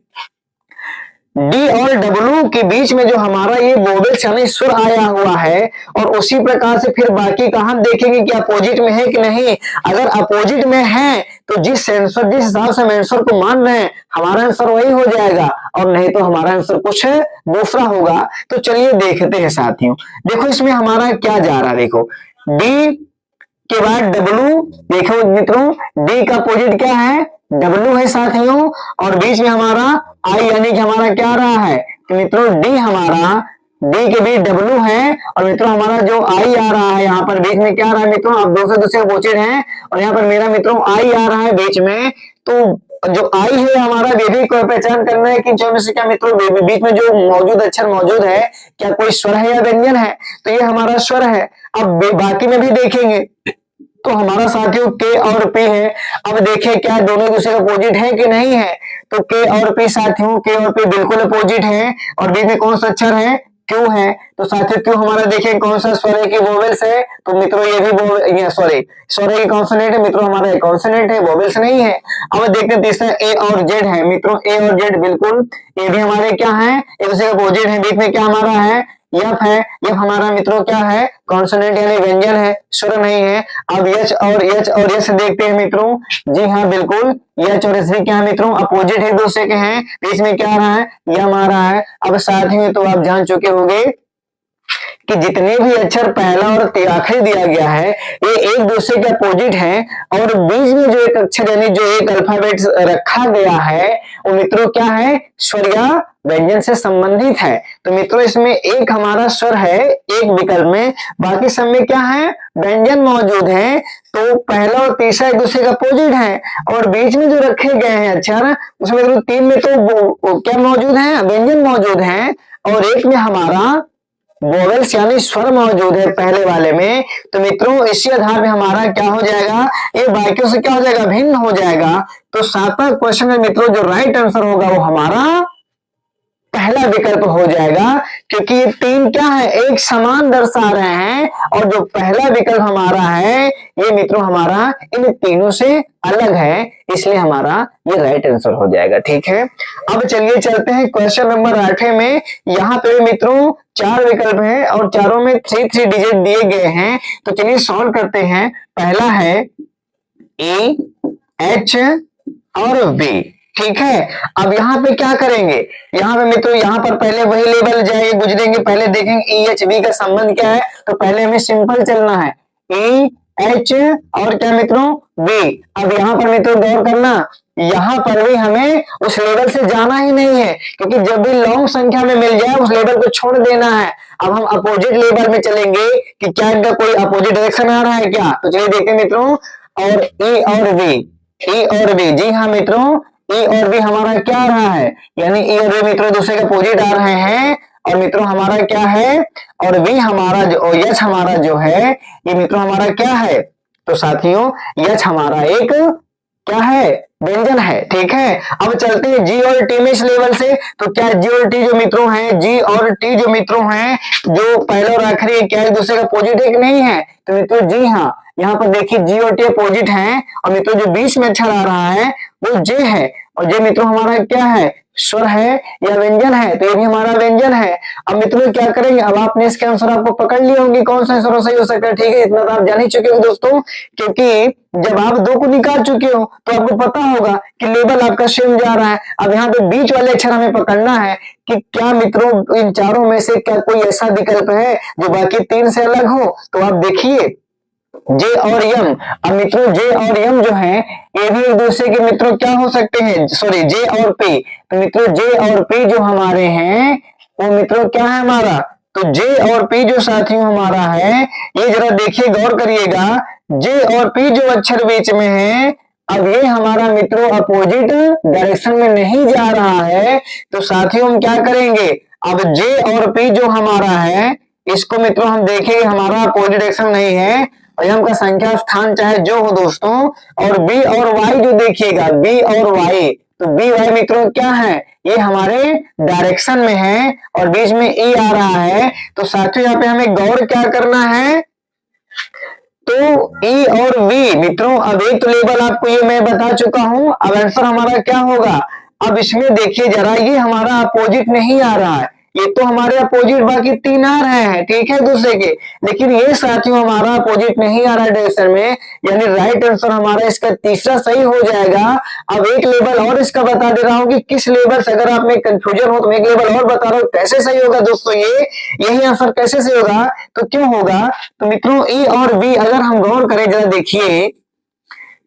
डी और डब्ल्यू के बीच में जो हमारा ये वोवेल्स यानी सुर आया हुआ है, और उसी प्रकार से फिर बाकी का हम देखेंगे कि अपोजिट में है कि नहीं। अगर अपोजिट में है तो जिस हिसाब से हम आंसर को मान रहे हैं हमारा आंसर वही हो जाएगा, और नहीं तो हमारा आंसर कुछ दूसरा होगा। तो चलिए देखते हैं साथियों। देखो इसमें हमारा क्या जा रहा है, देखो डी के बाद डब्ल्यू, देखो मित्रों डी का अपोजिट क्या है, डब्ल्यू है साथियों, और बीच में हमारा आई यानी कि हमारा क्या आ रहा है कि मित्रों डी हमारा, डी के बीच डब्ल्यू है, और मित्रों हमारा जो आई आ रहा है यहाँ पर बीच में क्या आ रहा है मित्रों, अब दूसरे अपोजिट हैं, और यहाँ पर मेरा मित्रों आई आ रहा है बीच में। तो जो आई है हमारा बेबी को पहचान करना है कि जो में से क्या मित्रों बीच में जो मौजूद अक्षर मौजूद है क्या कोई स्वर है या व्यंजन है, तो ये हमारा स्वर है। अब बाकी में भी देखेंगे तो हमारा साथियों के और पी है। अब देखिए क्या दोनों दूसरे अपोजिट है कि नहीं है, तो के और पी साथियों के और पी बिल्कुल अपोजिट है, और बीच में कौन सा अक्षर है, क्यू है। तो साथियों क्यू हमारा देखें कौन सा स्वर है कि वोवेल्स है, तो मित्रों ये भी सॉरी स्वर है कि कॉन्सोनेंट है, मित्रों हमारा कॉन्सोनेंट है, वोवेल्स नहीं है। अब देखते हैं तीसरा ए और जेड है, मित्रों ए और जेड बिल्कुल ये भी हमारे क्या है, एक दूसरे अपोजिट है। बीच में क्या हमारा है, यफ है, यफ हमारा मित्रों क्या है, कॉन्सोनेंट यानी व्यंजन है, स्वर नहीं है। अब एच और यस देखते हैं मित्रों, जी हाँ बिल्कुल एच और एस भी क्या है मित्रों अपोजिट है, एक दूसरे के हैं। बीच में क्या आ रहा है, यम आ रहा है। अब साथ ही में तो आप जान चुके होंगे कि जितने भी अक्षर पहला और आखिरी दिया गया है ये एक दूसरे के अपोजिट हैं, और बीच में जो एक अक्षर यानी जो एक अल्फाबेट रखा गया है वो मित्रों क्या है, स्वर या व्यंजन से संबंधित है। तो मित्रों इसमें एक हमारा स्वर है एक विकल्प में, बाकी सब में क्या है, व्यंजन मौजूद है। तो पहला और तीसरा एक दूसरे के अपोजिट है, और बीच में जो रखे गए हैं अक्षर उसमें तो 3 में तो क्या मौजूद है, व्यंजन मौजूद है, और एक में हमारा वोवेल्स यानी स्वर मौजूद है पहले वाले में। तो मित्रों इसी आधार में हमारा क्या हो जाएगा, ये बाकियों से क्या हो जाएगा, भिन्न हो जाएगा। तो 7वां क्वेश्चन में मित्रों जो राइट आंसर होगा वो हमारा पहला विकल्प हो जाएगा, क्योंकि ये 3 क्या है, एक समान दर्शा रहे हैं, और जो पहला विकल्प हमारा है ये मित्रों हमारा इन तीनों से अलग है, इसलिए हमारा ये राइट आंसर हो जाएगा, ठीक है। अब चलिए चलते हैं क्वेश्चन नंबर 8 में। यहाँ पे मित्रों 4 विकल्प हैं और चारों में 3 डिजिट दिए गए हैं। तो चलिए सॉल्व करते हैं। पहला है ए एच और बी, ठीक है। अब यहाँ पे क्या करेंगे, यहाँ पे मित्रों यहाँ पर पहले वही लेवल जाएंगे गुजरेंगे, पहले देखेंगे ई एच बी का संबंध क्या है। तो पहले हमें सिंपल चलना है, ई एच और क्या मित्रों बी। अब यहाँ पर मित्रों गौर करना, यहाँ पर भी हमें उस लेवल से जाना ही नहीं है, क्योंकि जब भी लॉन्ग संख्या में मिल जाए उस लेवल को छोड़ देना है। अब हम अपोजिट लेवल में चलेंगे कि क्या इनका कोई अपोजिट डायरेक्शन आ रहा है क्या। तो चलिए देखते हैं मित्रों, और ई और बी, ई और बी, जी हाँ मित्रों ई और बी हमारा क्या आ रहा है, यानी ई और बी मित्रों दूसरे के अपोजिट आ रहे हैं। और मित्रों हमारा क्या है, और बी हमारा जो यच हमारा जो है ये मित्रों हमारा क्या है, तो साथियों यच हमारा एक क्या है, व्यंजन है। ठीक है, अब चलते हैं जी और टी में इस लेवल से। तो क्या जी और टी जो मित्रों हैं, जी और टी जो मित्रों हैं, जो पहला और आखिरी क्या एक दूसरे का अपोजिट है कि नहीं है? तो मित्रों जी हाँ, यहाँ पर देखिए जी और टी अपोजिट हैं, और मित्रों जो बीच में अक्षर आ रहा है वो जे है, और जे मित्रों हमारा क्या है? स्वर है या व्यंजन है? तो ये भी हमारा व्यंजन है। अब मित्रों क्या करेंगे, अब आपने इसके आंसर आपको पकड़ लिए होंगे कौन सा आंसर सही हो सकता है। ठीक है, इतना तो आप जान ही चुके हो दोस्तों, क्योंकि जब आप दो को निकाल चुके हो तो आपको पता होगा कि लेवल आपका सेम जा रहा है। अब यहाँ पे बीच वाले अक्षर हमें पकड़ना है कि क्या मित्रों इन चारों में से क्या कोई ऐसा विकल्प है जो बाकी तीन से अलग हो। तो आप देखिए जे और यम, अब मित्रों जे और यम जो है ये भी एक दूसरे के मित्रों क्या हो सकते हैं, सॉरी जे और पी। तो मित्रों जे और पी जो हमारे हैं वो मित्रों क्या है हमारा, तो जे और पी जो साथियों हमारा है, ये जरा देखिए गौर करिएगा, जे और पी जो अक्षर बीच में है, अब ये हमारा मित्रों अपोजिट डायरेक्शन में नहीं जा रहा है। तो साथियों हम क्या करेंगे, अब जे और पी जो हमारा है इसको मित्रों हम देखेंगे हमारा अपोजिट डायरेक्शन नहीं है, यम का संख्या स्थान चाहे जो हो दोस्तों, और बी और वाई जो देखिएगा, बी और वाई, तो बी वाई मित्रों क्या है, ये हमारे डायरेक्शन में है और बीच में ई आ रहा है। तो साथियों यहाँ पे हमें गौर क्या करना है, तो ई और वी मित्रों, अब एक तो लेवल आपको ये मैं बता चुका हूं, अब आंसर हमारा क्या होगा। अब इसमें देखिए जरा, ये हमारा अपोजिट नहीं आ रहा है, ये तो हमारे अपोजिट बाकी तीन आ रहे हैं, ठीक है दूसरे के, लेकिन ये साथियों हमारा अपोजिट नहीं आ रहा है डायरेक्शन में, यानी राइट आंसर हमारा इसका तीसरा सही हो जाएगा। अब एक लेवल और इसका बता दे रहा हूं कि किस लेवल से अगर आप में कंफ्यूजन हो तो एक लेवल और बता रहा हूं कैसे सही होगा दोस्तों, ये यही आंसर कैसे सही होगा, तो क्यों होगा, तो मित्रों ई और बी अगर हम गौर करें जरा देखिए,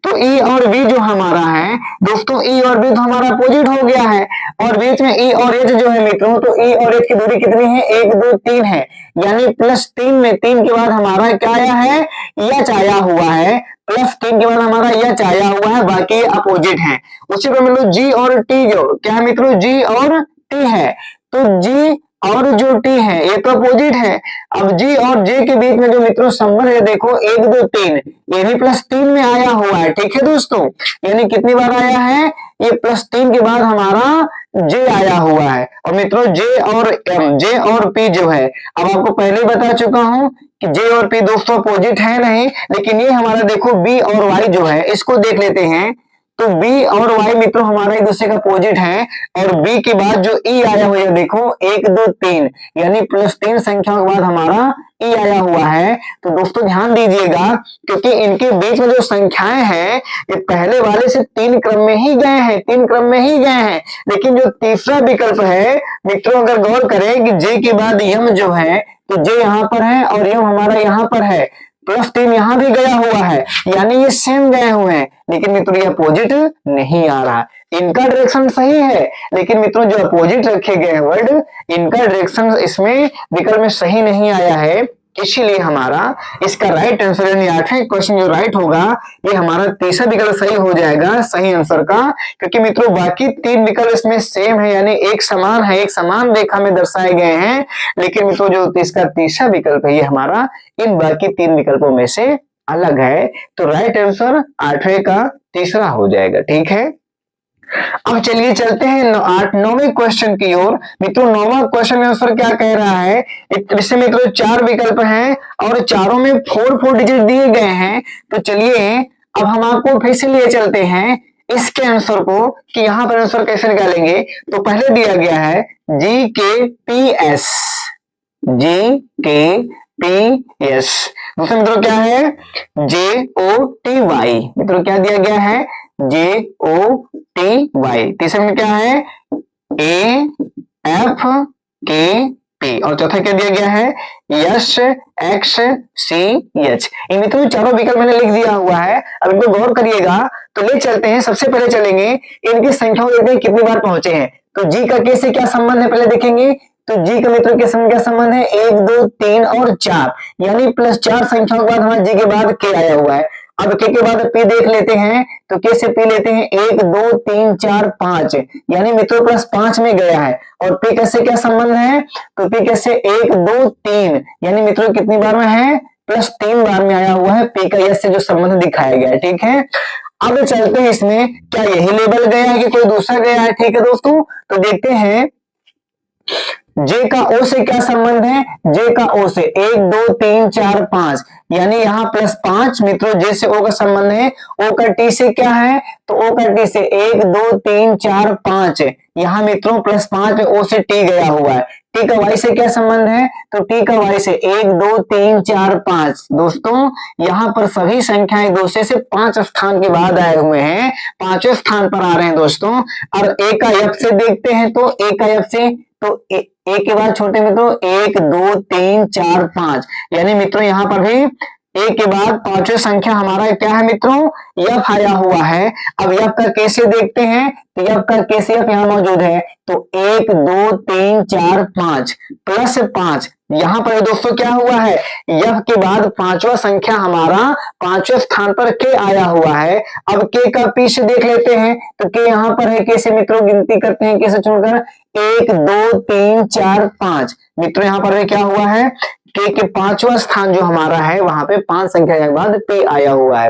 तो ई और बी जो हमारा है दोस्तों, ई और बी तो हमारा अपोजिट हो गया है, और बीच में ई और एच जो है मित्रों, तो ई और एच की दूरी कितनी है, 1 2 3 है, यानी +3 में 3 के बाद हमारा क्या आया है, यच आया हुआ है, +3 के बाद हमारा यच आया हुआ है, बाकी अपोजिट है। उसी पर मिलो जी और टी जो क्या है मित्रों, जी और टी है, तो जी और जो टी है ये तो अपोजिट है। अब जी और जे के बीच में जो मित्रों संबंध है देखो 1 2 3, ये भी +3 में आया हुआ है, ठीक है दोस्तों, यानी कितनी बार आया है, ये +3 के बाद हमारा जे आया हुआ है। और मित्रों जे और एम, जे और पी जो है, अब आपको पहले ही बता चुका हूं कि जे और पी दोस्तों अपोजिट है नहीं, लेकिन ये हमारा देखो बी और वाई जो है इसको देख लेते हैं, तो B और Y मित्रों हमारा एक दूसरे का अपोजिट है, और B के बाद जो E आया हुआ है देखो 1 2 3, यानी +3 संख्याओं के बाद हमारा E आया हुआ है। तो दोस्तों ध्यान दीजिएगा, क्योंकि इनके बीच में जो संख्याएं हैं ये पहले वाले से 3 क्रम में ही गए हैं, 3 क्रम में ही गए हैं, लेकिन जो तीसरा विकल्प है मित्रों अगर गौर करें कि J के बाद यम जो है, तो J यहाँ पर है और यम हमारा यहाँ पर है, +3 यहां भी गया हुआ है, यानी ये सेम गए हुए हैं, लेकिन मित्रों ये अपोजिट नहीं आ रहा, इनका डायरेक्शन सही है, लेकिन मित्रों जो अपोजिट रखे गए हैं वर्ड, इनका डायरेक्शन इसमें विकल्प में सही नहीं आया है, इसीलिए हमारा इसका राइट आंसर यानी 8वें क्वेश्चन जो राइट होगा ये हमारा तीसरा विकल्प सही हो जाएगा सही आंसर का, क्योंकि मित्रों बाकी 3 विकल्प इसमें सेम है, यानी एक समान है, एक समान रेखा में दर्शाए गए हैं, लेकिन मित्रों जो इसका तीसरा विकल्प है ये हमारा इन बाकी 3 विकल्पों में से अलग है। तो राइट आंसर 8वें का तीसरा हो जाएगा, ठीक है। अब चलिए चलते हैं 9वें क्वेश्चन की ओर। मित्रों 9वां क्वेश्चन में आंसर क्या कह रहा है, इससे मित्रों 4 विकल्प हैं और चारों में 4 डिजिट दिए गए हैं। तो चलिए अब हम आपको फिर से लिए चलते हैं इसके आंसर को कि यहां पर आंसर कैसे निकालेंगे। तो पहले दिया गया है GKPS, GKPS, दूसरा मित्रों क्या है JOTY, मित्रों क्या दिया गया है JOTY, तीसरे में क्या है AFKP, और चौथा क्या दिया गया है SXCH। इन मित्रों चारों विकल्प मैंने लिख दिया हुआ है, अब इनको गौर करिएगा। तो ले चलते हैं, सबसे पहले चलेंगे इनकी संख्याओं देखते हैं कितनी बार पहुंचे हैं। तो जी का के से क्या संबंध है पहले देखेंगे, तो जी का मित्रों के संग क्या संबंध है 1 2 3 और 4, यानी +4 संख्याओं के बाद हमारे जी के बाद के आया हुआ है। अब के बाद पी देख लेते हैं, तो के से पी लेते हैं 1 2 3 4 5, यानी मित्रों +5 में गया है। और पी कैसे क्या संबंध है, तो पी कैसे 1 2 3, यानी मित्रों कितनी बार में है +3 बार में आया हुआ है, पी का यस से जो संबंध दिखाया गया है, ठीक है। अब चलते हैं इसमें, क्या यही लेबल गया है कि कोई दूसरा गया है? ठीक है दोस्तों, तो देखते हैं जे का ओ से क्या संबंध है। जे का ओ से 1 2 3 4 5, यानी यहाँ +5 मित्रों जे से ओ का संबंध है। ओ का टी से क्या है, तो ओ का टी से 1 2 3 4 5, यहाँ मित्रों +5 में ओ से टी गया हुआ है। टी का वाई से क्या संबंध है, तो टी का वाई से 1 2 3 4 5। दोस्तों यहाँ पर सभी संख्याएं एक दूसरे से 5 स्थान के बाद आए हुए हैं, 5वें स्थान पर आ रहे हैं दोस्तों। और ए का एफ से देखते हैं, तो ए का एफ से तो ए के बाद छोटे मित्रों 1 2 3 4 5, यानी मित्रों यहाँ पर भी ए के बाद 5वें संख्या हमारा क्या है मित्रों, यफ आया हुआ है। अब यफ का कैसे देखते हैं, तो यफ का कैसे यफ यहाँ मौजूद है, तो 1 2 3 4 5 +5, यहाँ पर दोस्तों क्या हुआ है, यफ के बाद 5वां संख्या हमारा 5वें स्थान पर के आया हुआ है। अब के का पीछे देख लेते हैं, तो के यहाँ पर है, कैसे मित्रों गिनती करते हैं कैसे चुनकर, 1 2 3 4 5, मित्रों यहाँ पर भी क्या हुआ है, के 5वां स्थान जो हमारा है वहां पे 5 संख्या के बाद पे आया हुआ है।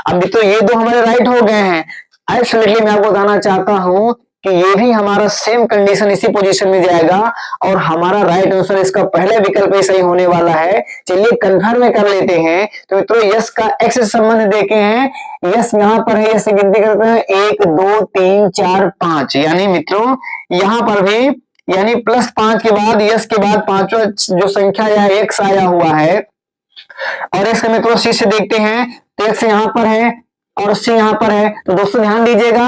अब मित्रों ये दो हमारे राइट हो गए हैं। एब्सोल्युटली मैं आपको बताना चाहता हूं कि ये भी हमारा सेम कंडीशन इसी पोजीशन में जाएगा और हमारा राइट आंसर इसका पहला विकल्प ही सही होने वाला है। चलिए कन्फर्म कर लेते हैं। तो मित्रों यस का एक्स से संबंध देखे हैं, यस यहाँ पर है, यस गिनती करते हैं 1 2 3 4 5, यानी मित्रों यहाँ पर भी यानी +5 के बाद यस के बाद 5वां जो संख्या या एक्स आया हुआ है। और इसका मित्रों सी से देखते हैं, तो एक्स यहाँ पर है और सी यहाँ पर है। तो दोस्तों ध्यान दीजिएगा,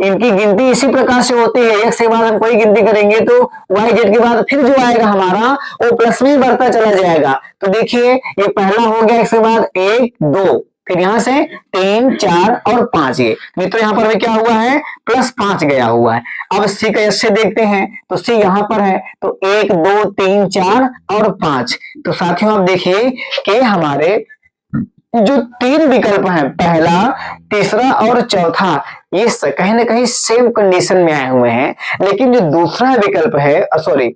इनकी गिनती इसी प्रकार से होती है, एक्स के बाद हम कोई गिनती करेंगे तो वाई जेड के बाद फिर जो आएगा हमारा वो प्लस में बढ़ता चला जाएगा। तो देखिए ये पहला हो गया, एक्स के बाद 1 2, फिर यहां से 3 4 और 5, ये मित्रों यहाँ पर भी क्या हुआ है, +5 गया हुआ है। अब सी का एस से देखते हैं, तो सी यहाँ पर है, तो 1 2 3 4 और 5। तो साथियों आप देखिए कि हमारे जो 3 विकल्प हैं, पहला तीसरा और चौथा, ये कहीं ना कहीं सेम कंडीशन में आए हुए हैं। लेकिन जो दूसरा विकल्प है, सॉरी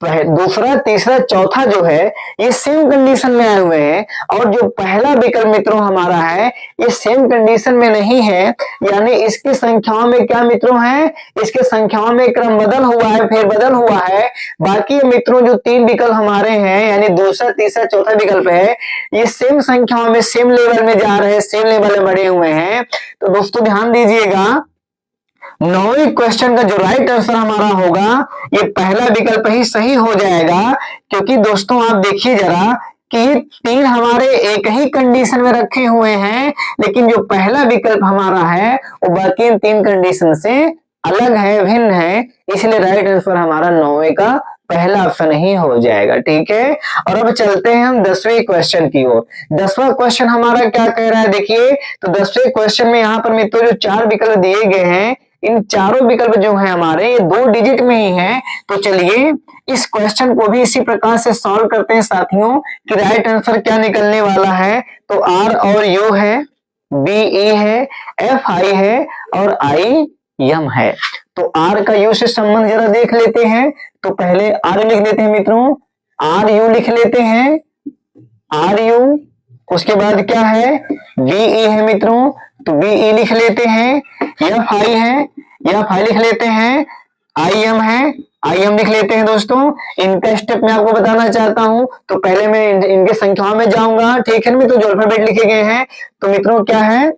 दूसरा तीसरा चौथा जो है ये सेम कंडीशन में आए हुए हैं, और जो पहला विकल्प मित्रों हमारा है ये सेम कंडीशन में नहीं है, यानी इसकी संख्याओं में क्या मित्रों है, इसके संख्याओं में क्रम बदल हुआ है, फेरबदल हुआ है। बाकी मित्रों जो 3 विकल्प हमारे हैं, यानी दूसरा तीसरा चौथा विकल्प है, ये सेम संख्याओं में सेम लेवल में जा रहे हैं, सेम लेवल में बढ़े हुए हैं। तो दोस्तों ध्यान दीजिएगा, 9वें क्वेश्चन का जो राइट आंसर हमारा होगा ये पहला विकल्प ही सही हो जाएगा। क्योंकि दोस्तों आप देखिए जरा कि ये 3 हमारे एक ही कंडीशन में रखे हुए हैं, लेकिन जो पहला विकल्प हमारा है वो बाकी 3 कंडीशन से अलग है, भिन्न है, इसलिए राइट आंसर हमारा 9वें का पहला ऑप्शन ही हो जाएगा। ठीक है, और अब चलते हैं हम 10वें क्वेश्चन की ओर। 10वां क्वेश्चन हमारा क्या कह रहा है, देखिए तो 10वें क्वेश्चन में यहाँ पर मित्रों जो 4 विकल्प दिए गए हैं, इन चारों विकल्प जो है हमारे ये 2 डिजिट में ही है। तो चलिए इस क्वेश्चन को भी इसी प्रकार से सॉल्व करते हैं साथियों कि राइट आंसर क्या निकलने वाला है। तो आर और यू है, बी ई है, एफ आई है और आई एम है। तो आर का यू से संबंध जरा देख लेते हैं। तो पहले आर लिख लेते हैं मित्रों, आर यू लिख लेते हैं, आर यू, उसके बाद क्या है, बी ई है मित्रों, तो बी ई लिख लेते हैं, एफ आई है, एफ आई लिख लेते हैं, आई एम है, आई एम लिख लेते हैं। दोस्तों इनका स्टेप मैं आपको बताना चाहता हूं। तो पहले मैं इनके संख्याओं में जाऊंगा, ठीक है मित्रों, जो अल्फाबेट लिखे गए हैं। तो मित्रों क्या है,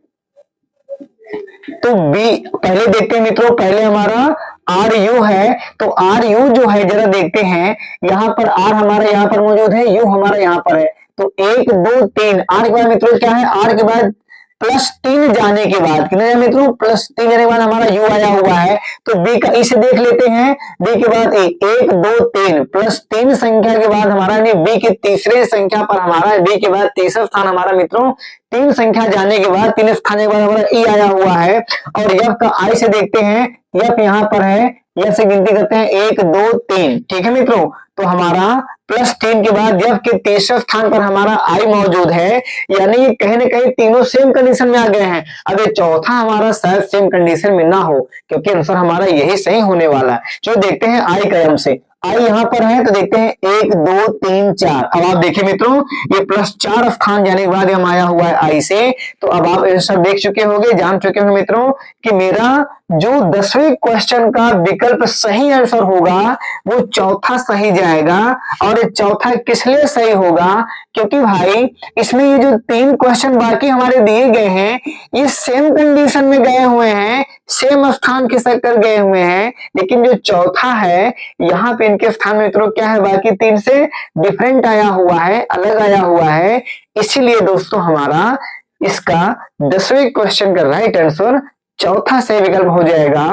तो बी पहले देखते हैं मित्रों, पहले हमारा आर यू है। तो आर यू जो है जरा देखते हैं, यहाँ पर आर हमारा यहाँ पर मौजूद है, यू हमारा यहाँ पर है। तो 1 2 3, आर के बाद मित्रों क्या है, आर के बाद +3 जाने के बाद कितने मित्रों, +3 जाने के बाद हमारा यू आया हुआ है। तो बी का इसे देख लेते हैं, बी के बाद 1 2 3 +3 संख्या के बाद हमारा बी के तीसरे संख्या पर हमारा, बी के बाद तीसरा स्थान हमारा मित्रों 3 संख्या जाने के बाद 3 स्थान के बाद हमारा ई आया हुआ है। और यफ का आई से देखते हैं, यफ यहाँ पर है, यफ से गिनती करते हैं 1 2 3, ठीक है मित्रों। तो हमारा +3 के बाद यफ के तीसरे स्थान पर हमारा आई मौजूद है, यानी कहीं ना कहीं तीनों सेम कंडीशन में आ गए हैं। अब ये चौथा हमारा शायद सेम कंडीशन में ना हो, क्योंकि आंसर हमारा यही सही होने वाला है। जो देखते हैं आई का एम से, आई यहाँ पर है तो देखते हैं 1 2 3 4। अब आप देखिए मित्रों ये +4 स्थान जाने के बाद हम आया हुआ है आई से। तो अब आप सब देख चुके होंगे, जान चुके होंगे मित्रों कि मेरा जो 10वें क्वेश्चन का विकल्प सही आंसर होगा वो चौथा सही जाएगा। और ये चौथा किस लिए सही होगा, क्योंकि भाई इसमें ये जो 3 क्वेश्चन बाकी हमारे दिए गए हैं ये सेम कंडीशन में गए हुए हैं, सेम स्थान खिसक कर गए हुए हैं, लेकिन जो चौथा है यहाँ पे इनके स्थान में मित्रों क्या है, बाकी 3 से डिफरेंट आया हुआ है, अलग आया हुआ है। इसीलिए दोस्तों हमारा इसका 10वें क्वेश्चन का राइट आंसर चौथा सही विकल्प हो जाएगा।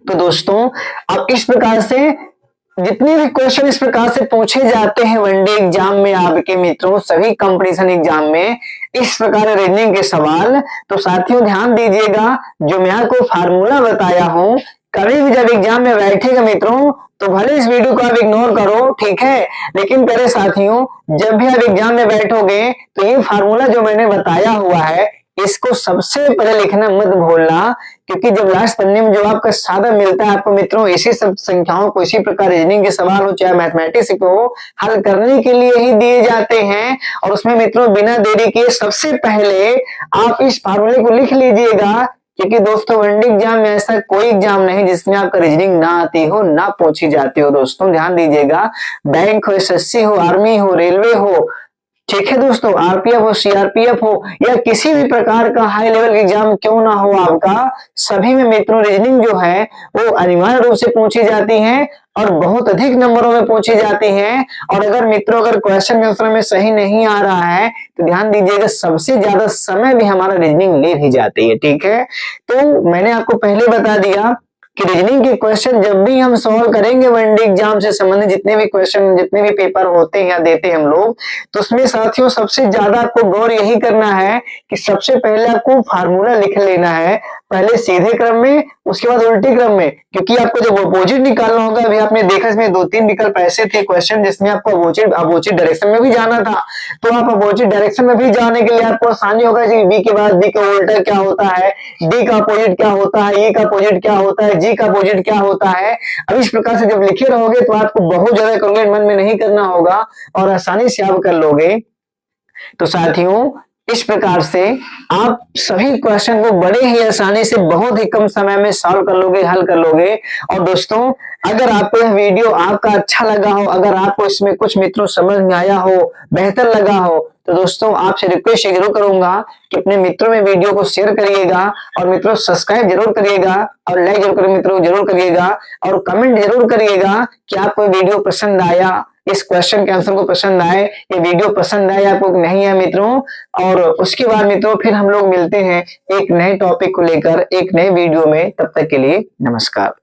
तो दोस्तों अब इस प्रकार से जितने भी क्वेश्चन इस प्रकार से पूछे जाते हैं वनडे एग्जाम में आपके मित्रों, सभी कंपटीशन एग्जाम में इस प्रकार रीजनिंग के सवाल, तो साथियों ध्यान दीजिएगा जो मैं आपको फार्मूला बताया हूं, कभी भी जब एग्जाम में बैठेगा मित्रों तो भले इस वीडियो को आप इग्नोर करो, ठीक है, लेकिन करे साथियों जब भी आप एग्जाम में बैठोगे तो ये फार्मूला जो मैंने बताया हुआ है इसको सबसे पहले लिखना मत भूलना, क्योंकि जब लास्ट पन्ने में जो आपका सादा मिलता है आपको मित्रों इसी सब संख्याओं को, इसी प्रकार रीजनिंग के सवाल हो चाहे मैथमेटिक्स को हल करने के लिए ही दिए जाते हैं। और उसमें मित्रों बिना देरी के सबसे पहले आप इस फार्मूले को लिख लीजिएगा, क्योंकि दोस्तों वनडे एग्जाम में ऐसा कोई एग्जाम नहीं जिसमें आपका रीजनिंग ना आती हो, ना पूछी जाती हो। दोस्तों ध्यान दीजिएगा, बैंक हो, एसएससी हो, आर्मी हो, रेलवे हो, ठीक है दोस्तों, आरपीएफ हो, सीआरपीएफ हो या किसी भी प्रकार का हाई लेवल एग्जाम क्यों ना हो आपका, सभी में मित्रों रीजनिंग जो है वो अनिवार्य रूप से पूछी जाती है और बहुत अधिक नंबरों में पूछी जाती है। और अगर मित्रों अगर क्वेश्चन आंसर में सही नहीं आ रहा है तो ध्यान दीजिएगा सबसे ज्यादा समय भी हमारा रीजनिंग ले भी जाती है, ठीक है। तो मैंने आपको पहले बता दिया कि रीजनिंग के क्वेश्चन जब भी हम सॉल्व करेंगे वनडे एग्जाम से संबंधित जितने भी क्वेश्चन, जितने भी पेपर होते हैं या देते हैं हम लोग, तो उसमें साथियों सबसे ज्यादा आपको गौर यही करना है कि सबसे पहले आपको फार्मूला लिख लेना है, पहले सीधे क्रम में उसके बाद उल्टे क्रम में, क्योंकि आपको जब अपोजिट निकालना होगा, अभी आपने देखा इसमें 2-3 विकल्प ऐसे थे क्वेश्चन जिसमें आपको अपोजिट डायरेक्शन में भी जाना था। तो आप अपोजिट डायरेक्शन में भी जाने के लिए आपको आसानी होगा कि बी के बाद डी का उल्टा क्या होता है, डी का अपोजिट क्या होता है, ए का अपोजिट क्या होता है, जी का अपोजिट क्या होता है। अब इस प्रकार से जब लिखे रहोगे तो आपको बहुत ज्यादा कैलकुलेट मन में नहीं करना होगा और आसानी से आप कर लोगे। तो साथियों इस प्रकार से आप सभी क्वेश्चन को बड़े ही आसानी से बहुत ही कम समय में सॉल्व कर लोगे, हल कर लोगे। और दोस्तों अगर आपको यह वीडियो आपका अच्छा लगा हो, अगर आपको इसमें कुछ मित्रों समझ में आया हो, बेहतर लगा हो, तो दोस्तों आपसे रिक्वेस्ट जरूर करूंगा कि अपने मित्रों में वीडियो को शेयर करिएगा और मित्रों सब्सक्राइब जरूर करिएगा और लाइक जरूर करिए मित्रों, जरूर करिएगा और कमेंट जरूर करिएगा कि आपको वीडियो पसंद आया, इस क्वेश्चन के आंसर को पसंद आए, ये वीडियो पसंद आए आपको नहीं है मित्रों। और उसके बाद मित्रों फिर हम लोग मिलते हैं एक नए टॉपिक को लेकर एक नए वीडियो में, तब तक के लिए नमस्कार।